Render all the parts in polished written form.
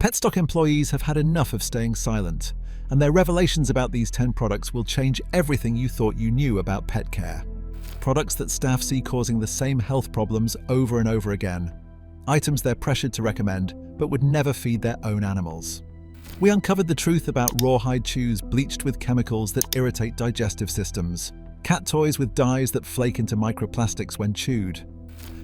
Petstock employees have had enough of staying silent, and their revelations about these 10 products will change everything you thought you knew about pet care. Products that staff see causing the same health problems over and over again. Items they're pressured to recommend, but would never feed their own animals. We uncovered the truth about rawhide chews bleached with chemicals that irritate digestive systems, cat toys with dyes that flake into microplastics when chewed.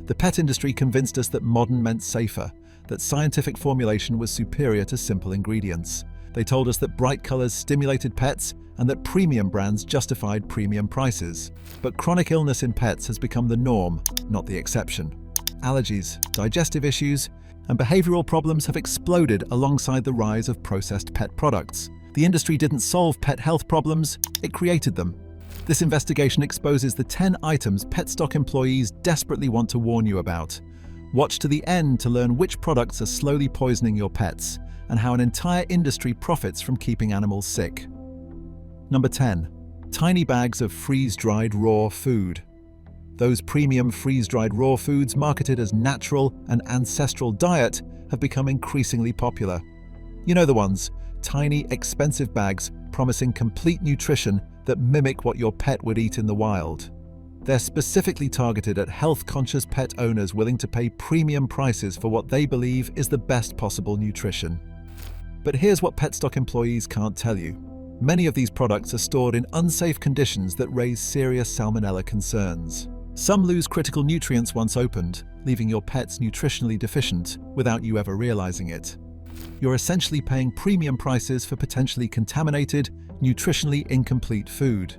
The pet industry convinced us that modern meant safer, that scientific formulation was superior to simple ingredients. They told us that bright colors stimulated pets and that premium brands justified premium prices. But chronic illness in pets has become the norm, not the exception. Allergies, digestive issues, and behavioral problems have exploded alongside the rise of processed pet products. The industry didn't solve pet health problems, it created them. This investigation exposes the 10 items Petstock employees desperately want to warn you about. Watch to the end to learn which products are slowly poisoning your pets and how an entire industry profits from keeping animals sick. Number 10. Tiny bags of freeze-dried raw food. Those premium freeze-dried raw foods marketed as natural and ancestral diet have become increasingly popular. You know the ones, tiny, expensive bags promising complete nutrition that mimic what your pet would eat in the wild. They're specifically targeted at health-conscious pet owners willing to pay premium prices for what they believe is the best possible nutrition. But here's what Petstock employees can't tell you. Many of these products are stored in unsafe conditions that raise serious salmonella concerns. Some lose critical nutrients once opened, leaving your pets nutritionally deficient without you ever realizing it. You're essentially paying premium prices for potentially contaminated, nutritionally incomplete food.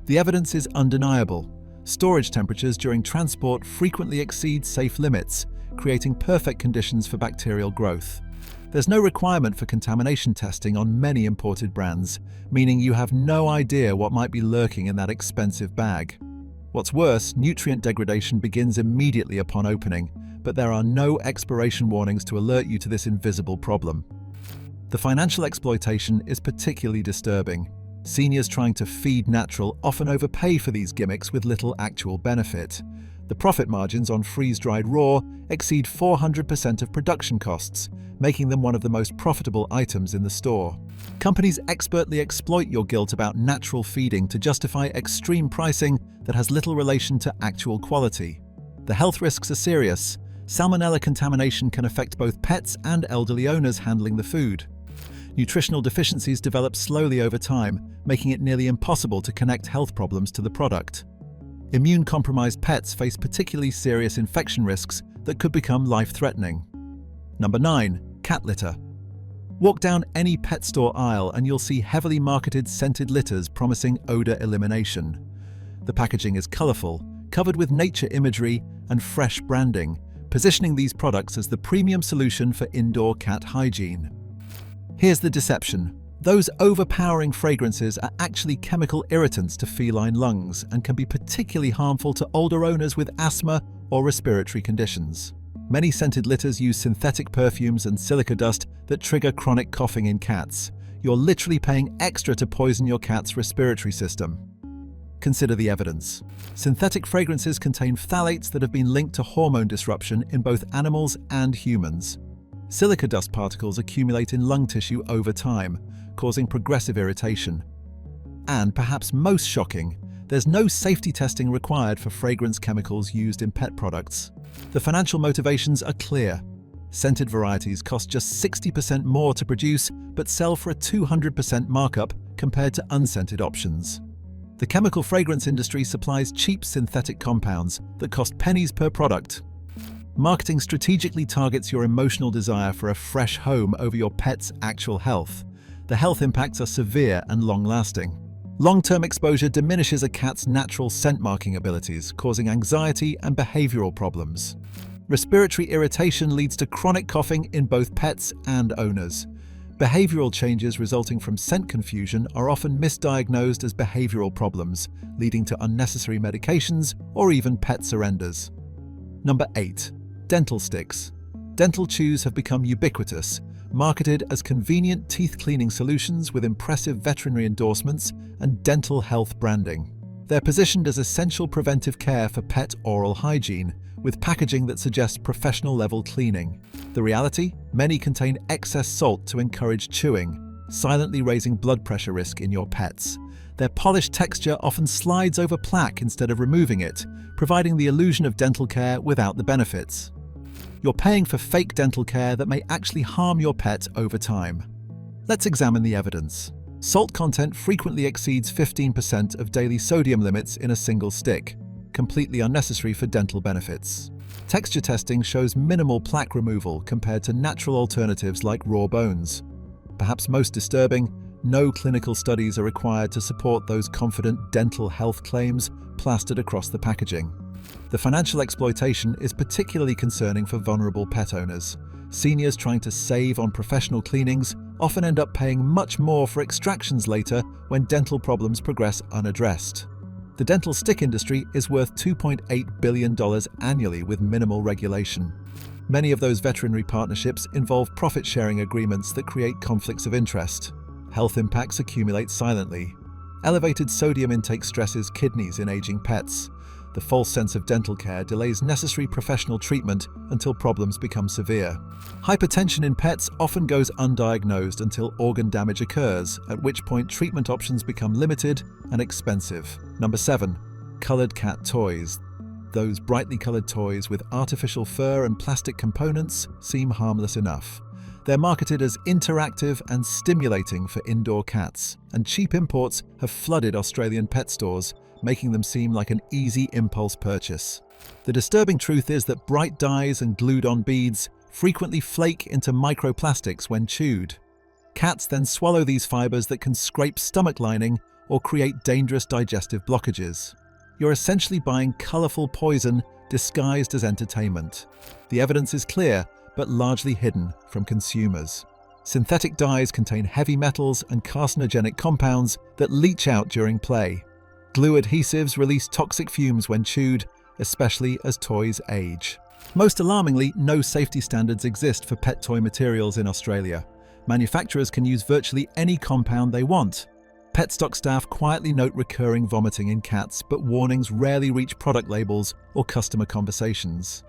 The evidence is undeniable. Storage temperatures during transport frequently exceed safe limits, creating perfect conditions for bacterial growth. There's no requirement for contamination testing on many imported brands, meaning you have no idea what might be lurking in that expensive bag. What's worse, nutrient degradation begins immediately upon opening, but there are no expiration warnings to alert you to this invisible problem. The financial exploitation is particularly disturbing. Seniors trying to feed natural often overpay for these gimmicks with little actual benefit. The profit margins on freeze-dried raw exceed 400% of production costs, making them one of the most profitable items in the store. Companies expertly exploit your guilt about natural feeding to justify extreme pricing that has little relation to actual quality. The health risks are serious. Salmonella contamination can affect both pets and elderly owners handling the food. Nutritional deficiencies develop slowly over time, making it nearly impossible to connect health problems to the product. Immune-compromised pets face particularly serious infection risks that could become life-threatening. Number 9. Cat litter. Walk down any pet store aisle and you'll see heavily marketed scented litters promising odor elimination. The packaging is colorful, covered with nature imagery and fresh branding, positioning these products as the premium solution for indoor cat hygiene. Here's the deception. Those overpowering fragrances are actually chemical irritants to feline lungs and can be particularly harmful to older owners with asthma or respiratory conditions. Many scented litters use synthetic perfumes and silica dust that trigger chronic coughing in cats. You're literally paying extra to poison your cat's respiratory system. Consider the evidence. Synthetic fragrances contain phthalates that have been linked to hormone disruption in both animals and humans. Silica dust particles accumulate in lung tissue over time, causing progressive irritation. And perhaps most shocking, there's no safety testing required for fragrance chemicals used in pet products. The financial motivations are clear. Scented varieties cost just 60% more to produce, but sell for a 200% markup compared to unscented options. The chemical fragrance industry supplies cheap synthetic compounds that cost pennies per product. Marketing strategically targets your emotional desire for a fresh home over your pet's actual health. The health impacts are severe and long-lasting. Long-term exposure diminishes a cat's natural scent marking abilities, causing anxiety and behavioral problems. Respiratory irritation leads to chronic coughing in both pets and owners. Behavioral changes resulting from scent confusion are often misdiagnosed as behavioral problems, leading to unnecessary medications or even pet surrenders. Number 8. Dental sticks. Dental chews have become ubiquitous, marketed as convenient teeth-cleaning solutions with impressive veterinary endorsements and dental health branding. They're positioned as essential preventive care for pet oral hygiene, with packaging that suggests professional-level cleaning. The reality? Many contain excess salt to encourage chewing, silently raising blood pressure risk in your pets. Their polished texture often slides over plaque instead of removing it, providing the illusion of dental care without the benefits. You're paying for fake dental care that may actually harm your pet over time. Let's examine the evidence. Salt content frequently exceeds 15% of daily sodium limits in a single stick, completely unnecessary for dental benefits. Texture testing shows minimal plaque removal compared to natural alternatives like raw bones. Perhaps most disturbing, no clinical studies are required to support those confident dental health claims plastered across the packaging. The financial exploitation is particularly concerning for vulnerable pet owners. Seniors trying to save on professional cleanings often end up paying much more for extractions later when dental problems progress unaddressed. The dental stick industry is worth $2.8 billion annually with minimal regulation. Many of those veterinary partnerships involve profit-sharing agreements that create conflicts of interest. Health impacts accumulate silently. Elevated sodium intake stresses kidneys in aging pets. The false sense of dental care delays necessary professional treatment until problems become severe. Hypertension in pets often goes undiagnosed until organ damage occurs, at which point treatment options become limited and expensive. Number 7. Colored cat toys. Those brightly colored toys with artificial fur and plastic components seem harmless enough. They're marketed as interactive and stimulating for indoor cats, and cheap imports have flooded Australian pet stores, making them seem like an easy impulse purchase. The disturbing truth is that bright dyes and glued-on beads frequently flake into microplastics when chewed. Cats then swallow these fibers that can scrape stomach lining or create dangerous digestive blockages. You're essentially buying colorful poison disguised as entertainment. The evidence is clear, but largely hidden from consumers. Synthetic dyes contain heavy metals and carcinogenic compounds that leach out during play. Glue adhesives release toxic fumes when chewed, especially as toys age. Most alarmingly, no safety standards exist for pet toy materials in Australia. Manufacturers can use virtually any compound they want. Petstock staff quietly note recurring vomiting in cats, but warnings rarely reach product labels or customer conversations.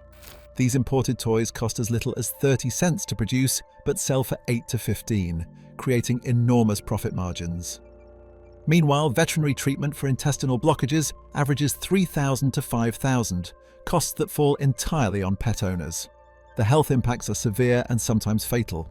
These imported toys cost as little as 30 cents to produce, but sell for 8 to 15, creating enormous profit margins. Meanwhile, veterinary treatment for intestinal blockages averages $3,000 to $5,000, costs that fall entirely on pet owners. The health impacts are severe and sometimes fatal.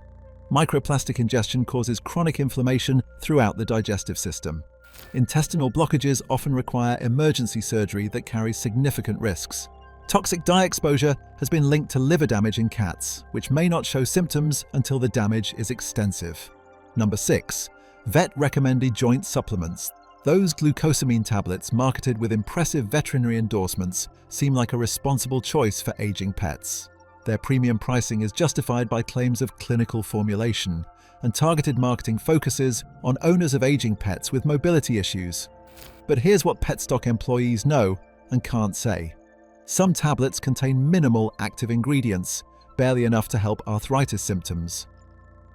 Microplastic ingestion causes chronic inflammation throughout the digestive system. Intestinal blockages often require emergency surgery that carries significant risks. Toxic dye exposure has been linked to liver damage in cats, which may not show symptoms until the damage is extensive. Number 6. Vet-recommended joint supplements. Those glucosamine tablets marketed with impressive veterinary endorsements seem like a responsible choice for aging pets. Their premium pricing is justified by claims of clinical formulation, and targeted marketing focuses on owners of aging pets with mobility issues. But here's what Petstock employees know and can't say. Some tablets contain minimal active ingredients, barely enough to help arthritis symptoms.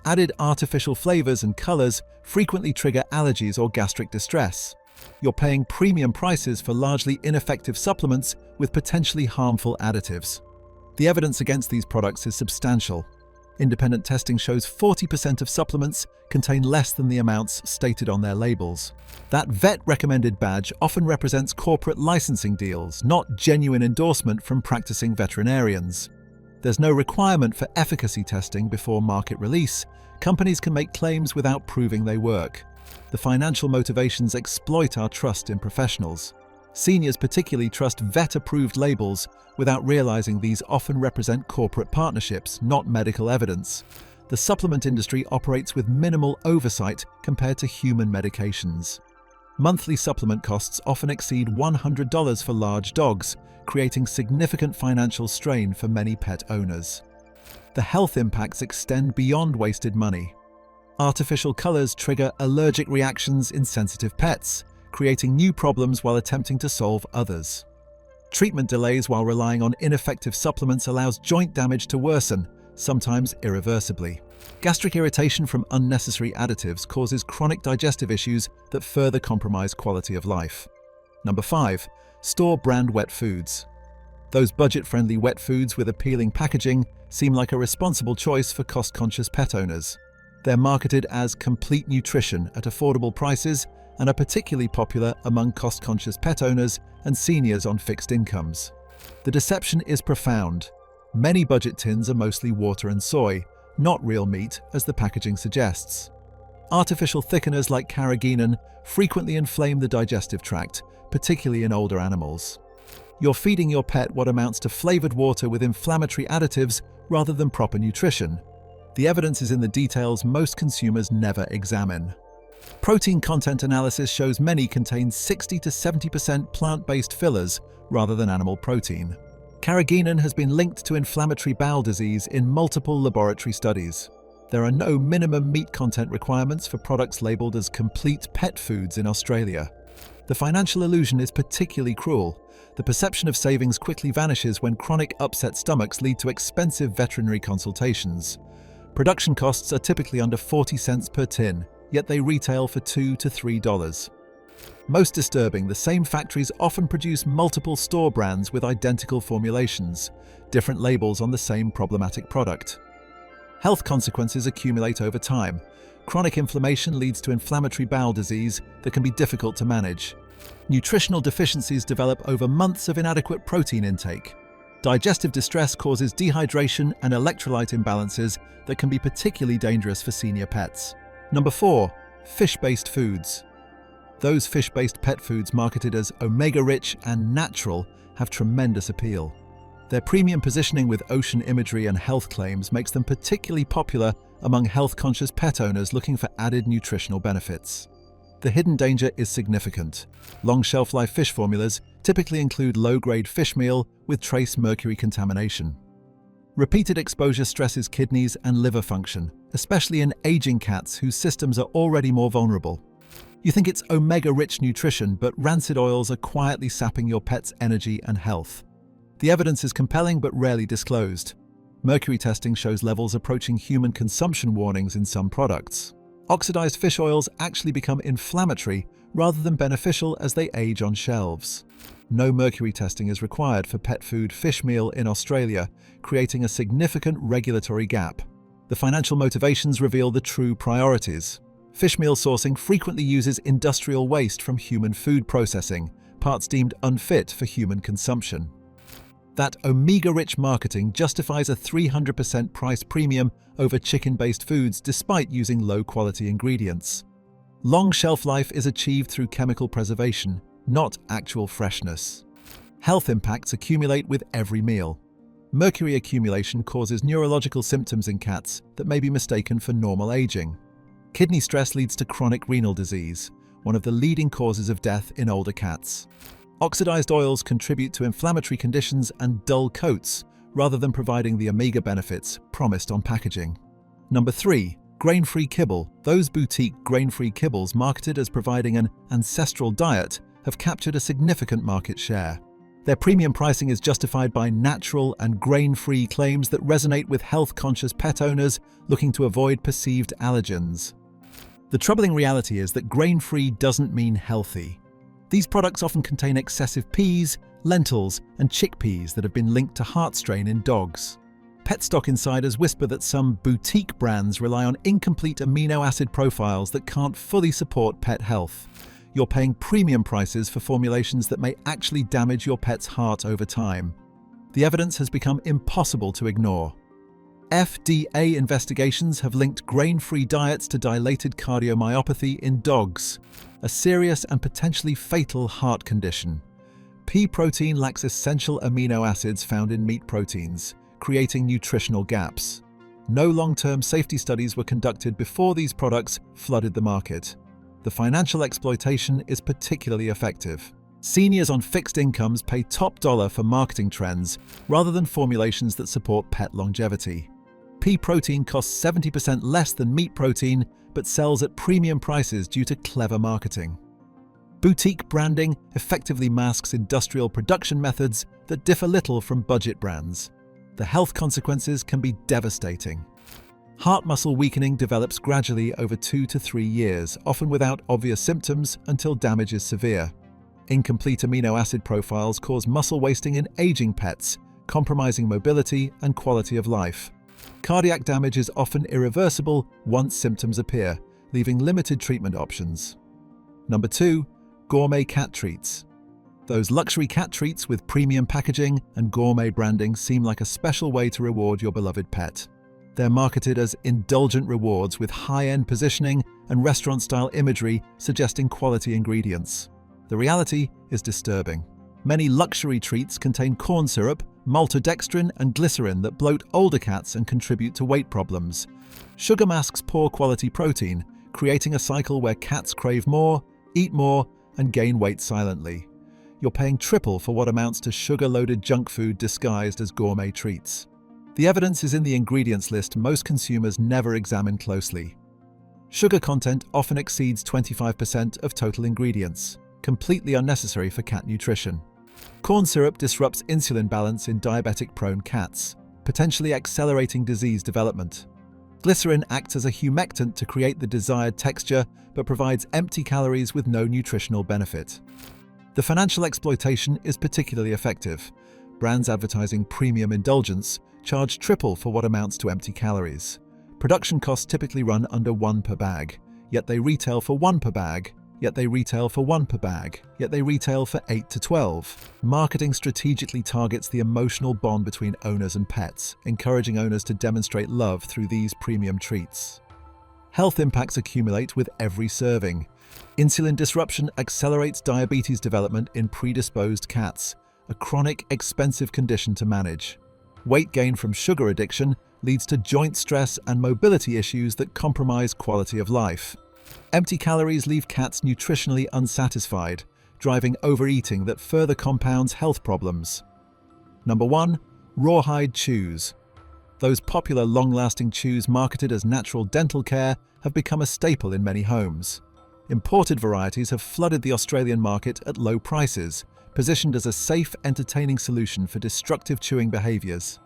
Added artificial flavors and colors frequently trigger allergies or gastric distress. You're paying premium prices for largely ineffective supplements with potentially harmful additives. The evidence against these products is substantial. Independent testing shows 40% of supplements contain less than the amounts stated on their labels. That vet-recommended badge often represents corporate licensing deals, not genuine endorsement from practicing veterinarians. There's no requirement for efficacy testing before market release. Companies can make claims without proving they work. The financial motivations exploit our trust in professionals. Seniors particularly trust vet-approved labels without realizing these often represent corporate partnerships, not medical evidence. The supplement industry operates with minimal oversight compared to human medications. Monthly supplement costs often exceed $100 for large dogs, creating significant financial strain for many pet owners. The health impacts extend beyond wasted money. Artificial colors trigger allergic reactions in sensitive pets, creating new problems while attempting to solve others. Treatment delays while relying on ineffective supplements allows joint damage to worsen, sometimes irreversibly. Gastric irritation from unnecessary additives causes chronic digestive issues that further compromise quality of life. Number 5. Store brand wet foods. Those budget-friendly wet foods with appealing packaging seem like a responsible choice for cost-conscious pet owners. They're marketed as complete nutrition at affordable prices and are particularly popular among cost-conscious pet owners and seniors on fixed incomes. The deception is profound. Many budget tins are mostly water and soy, not real meat, as the packaging suggests. Artificial thickeners like carrageenan frequently inflame the digestive tract, particularly in older animals. You're feeding your pet what amounts to flavored water with inflammatory additives rather than proper nutrition. The evidence is in the details most consumers never examine. Protein content analysis shows many contain 60 to 70% plant-based fillers rather than animal protein. Carrageenan has been linked to inflammatory bowel disease in multiple laboratory studies. There are no minimum meat content requirements for products labeled as complete pet foods in Australia. The financial illusion is particularly cruel. The perception of savings quickly vanishes when chronic upset stomachs lead to expensive veterinary consultations. Production costs are typically under 40 cents per tin, yet they retail for $2 to $3. Most disturbing, the same factories often produce multiple store brands with identical formulations, different labels on the same problematic product. Health consequences accumulate over time. Chronic inflammation leads to inflammatory bowel disease that can be difficult to manage. Nutritional deficiencies develop over months of inadequate protein intake. Digestive distress causes dehydration and electrolyte imbalances that can be particularly dangerous for senior pets. Number 4. Fish-based foods. Those fish-based pet foods marketed as omega-rich and natural have tremendous appeal. Their premium positioning with ocean imagery and health claims makes them particularly popular among health-conscious pet owners looking for added nutritional benefits. The hidden danger is significant. Long shelf-life fish formulas typically include low-grade fish meal with trace mercury contamination. Repeated exposure stresses kidneys and liver function, especially in aging cats whose systems are already more vulnerable. You think it's omega-rich nutrition, but rancid oils are quietly sapping your pet's energy and health. The evidence is compelling but rarely disclosed. Mercury testing shows levels approaching human consumption warnings in some products. Oxidized fish oils actually become inflammatory rather than beneficial as they age on shelves. No mercury testing is required for pet food fish meal in Australia, creating a significant regulatory gap. The financial motivations reveal the true priorities. Fish meal sourcing frequently uses industrial waste from human food processing, parts deemed unfit for human consumption. That omega-rich marketing justifies a 300% price premium over chicken-based foods despite using low-quality ingredients. Long shelf life is achieved through chemical preservation, not actual freshness. Health impacts accumulate with every meal. Mercury accumulation causes neurological symptoms in cats that may be mistaken for normal aging. Kidney stress leads to chronic renal disease, one of the leading causes of death in older cats. Oxidized oils contribute to inflammatory conditions and dull coats, rather than providing the omega benefits promised on packaging. Number 3. Grain-free kibble. Those boutique grain-free kibbles marketed as providing an ancestral diet have captured a significant market share. Their premium pricing is justified by natural and grain-free claims that resonate with health-conscious pet owners looking to avoid perceived allergens. The troubling reality is that grain-free doesn't mean healthy. These products often contain excessive peas, lentils, and chickpeas that have been linked to heart strain in dogs. Petstock insiders whisper that some boutique brands rely on incomplete amino acid profiles that can't fully support pet health. You're paying premium prices for formulations that may actually damage your pet's heart over time. The evidence has become impossible to ignore. FDA investigations have linked grain-free diets to dilated cardiomyopathy in dogs, a serious and potentially fatal heart condition. Pea protein lacks essential amino acids found in meat proteins, creating nutritional gaps. No long-term safety studies were conducted before these products flooded the market. The financial exploitation is particularly effective. Seniors on fixed incomes pay top dollar for marketing trends rather than formulations that support pet longevity. Pea protein costs 70% less than meat protein, but sells at premium prices due to clever marketing. Boutique branding effectively masks industrial production methods that differ little from budget brands. The health consequences can be devastating. Heart muscle weakening develops gradually over 2 to 3 years, often without obvious symptoms until damage is severe. Incomplete amino acid profiles cause muscle wasting in aging pets, compromising mobility and quality of life. Cardiac damage is often irreversible once symptoms appear, leaving limited treatment options. Number 2. Gourmet cat treats. Those luxury cat treats with premium packaging and gourmet branding seem like a special way to reward your beloved pet. They're marketed as indulgent rewards with high-end positioning and restaurant-style imagery suggesting quality ingredients. The reality is disturbing. Many luxury treats contain corn syrup, maltodextrin, and glycerin that bloat older cats and contribute to weight problems. Sugar masks poor quality protein, creating a cycle where cats crave more, eat more, and gain weight silently. You're paying triple for what amounts to sugar-loaded junk food disguised as gourmet treats. The evidence is in the ingredients list most consumers never examine closely. Sugar content often exceeds 25% of total ingredients, completely unnecessary for cat nutrition. Corn syrup disrupts insulin balance in diabetic-prone cats, potentially accelerating disease development. Glycerin acts as a humectant to create the desired texture, but provides empty calories with no nutritional benefit. The financial exploitation is particularly effective. Brands advertising premium indulgence charge triple for what amounts to empty calories. Production costs typically run under $1 per bag, yet they retail for $1 per bag, yet they retail for $1 per bag, yet they retail for 8 to 12. Marketing strategically targets the emotional bond between owners and pets, encouraging owners to demonstrate love through these premium treats. Health impacts accumulate with every serving. Insulin disruption accelerates diabetes development in predisposed cats, a chronic, expensive condition to manage. Weight gain from sugar addiction leads to joint stress and mobility issues that compromise quality of life. Empty calories leave cats nutritionally unsatisfied, driving overeating that further compounds health problems. Number 1. Rawhide chews. Those popular long-lasting chews marketed as natural dental care have become a staple in many homes. Imported varieties have flooded the Australian market at low prices, positioned as a safe, entertaining solution for destructive chewing behaviours.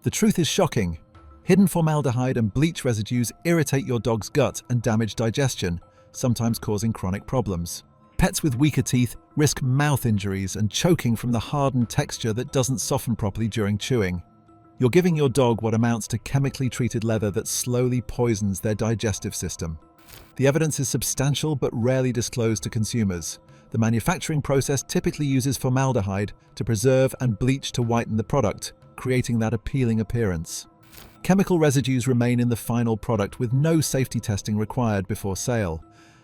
The truth is shocking. Hidden formaldehyde and bleach residues irritate your dog's gut and damage digestion, sometimes causing chronic problems. Pets with weaker teeth risk mouth injuries and choking from the hardened texture that doesn't soften properly during chewing. You're giving your dog what amounts to chemically treated leather that slowly poisons their digestive system. The evidence is substantial but rarely disclosed to consumers. The manufacturing process typically uses formaldehyde to preserve and bleach to whiten the product, creating that appealing appearance. Chemical residues remain in the final product with no safety testing required before sale.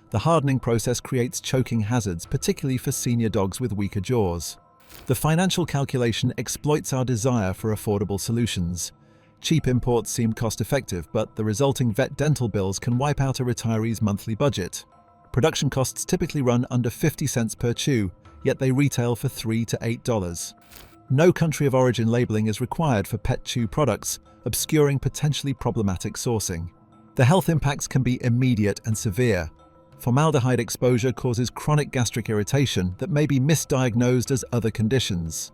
The hardening process creates choking hazards, particularly for senior dogs with weaker jaws. The financial calculation exploits our desire for affordable solutions. Cheap imports seem cost-effective, but the resulting vet dental bills can wipe out a retiree's monthly budget. Production costs typically run under 50 cents per chew, yet they retail for $3 to $8. No country of origin labeling is required for pet chew products, obscuring potentially problematic sourcing. The health impacts can be immediate and severe. Formaldehyde exposure causes chronic gastric irritation that may be misdiagnosed as other conditions.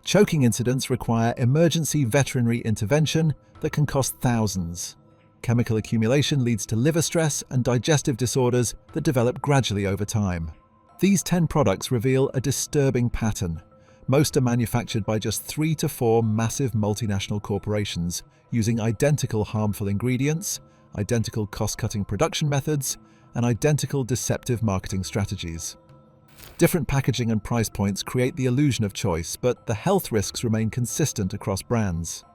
Choking incidents require emergency veterinary intervention that can cost thousands. Chemical accumulation leads to liver stress and digestive disorders that develop gradually over time. These 10 products reveal a disturbing pattern. Most are manufactured by just 3 to 4 massive multinational corporations using identical harmful ingredients, identical cost-cutting production methods, and identical deceptive marketing strategies. Different packaging and price points create the illusion of choice, but the health risks remain consistent across brands.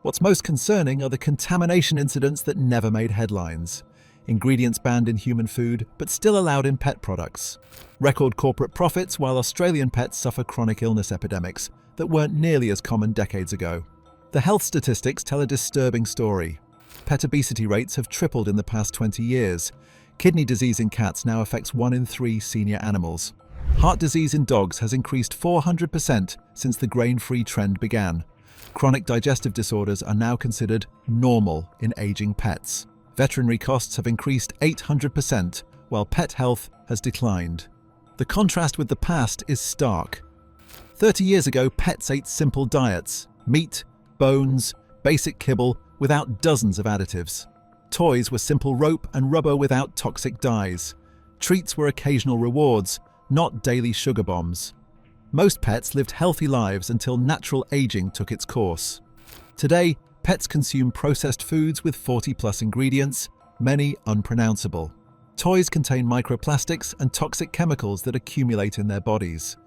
What's most concerning are the contamination incidents that never made headlines. Ingredients banned in human food, but still allowed in pet products. Record corporate profits while Australian pets suffer chronic illness epidemics that weren't nearly as common decades ago. The health statistics tell a disturbing story. Pet obesity rates have tripled in the past 20 years. Kidney disease in cats now affects 1 in 3 senior animals. Heart disease in dogs has increased 400% since the grain-free trend began. Chronic digestive disorders are now considered normal in aging pets. Veterinary costs have increased 800%, while pet health has declined. The contrast with the past is stark. 30 years ago, pets ate simple diets: meat, bones, basic kibble, without dozens of additives. Toys were simple rope and rubber without toxic dyes. Treats were occasional rewards, not daily sugar bombs. Most pets lived healthy lives until natural aging took its course. Today, pets consume processed foods with 40+ ingredients, many unpronounceable. Toys contain microplastics and toxic chemicals that accumulate in their bodies.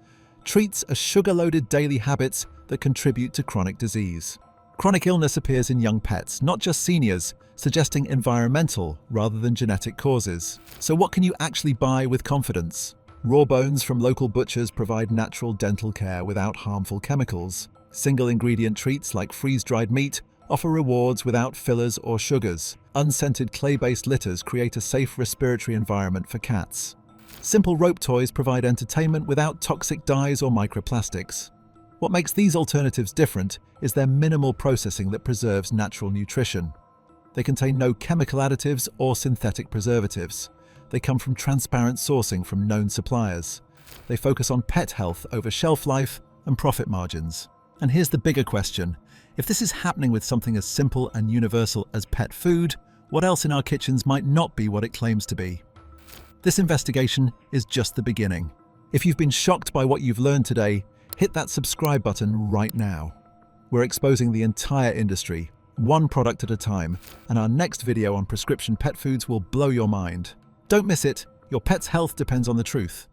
Treats are sugar-loaded daily habits that contribute to chronic disease. Chronic illness appears in young pets, not just seniors, suggesting environmental rather than genetic causes. So what can you actually buy with confidence? Raw bones from local butchers provide natural dental care without harmful chemicals. Single-ingredient treats like freeze-dried meat offer rewards without fillers or sugars. Unscented clay-based litters create a safe respiratory environment for cats. Simple rope toys provide entertainment without toxic dyes or microplastics. What makes these alternatives different is their minimal processing that preserves natural nutrition. They contain no chemical additives or synthetic preservatives. They come from transparent sourcing from known suppliers. They focus on pet health over shelf life and profit margins. And here's the bigger question. If this is happening with something as simple and universal as pet food, what else in our kitchens might not be what it claims to be? This investigation is just the beginning. If you've been shocked by what you've learned today, hit that subscribe button right now. We're exposing the entire industry, one product at a time, and our next video on prescription pet foods will blow your mind. Don't miss it. Your pet's health depends on the truth.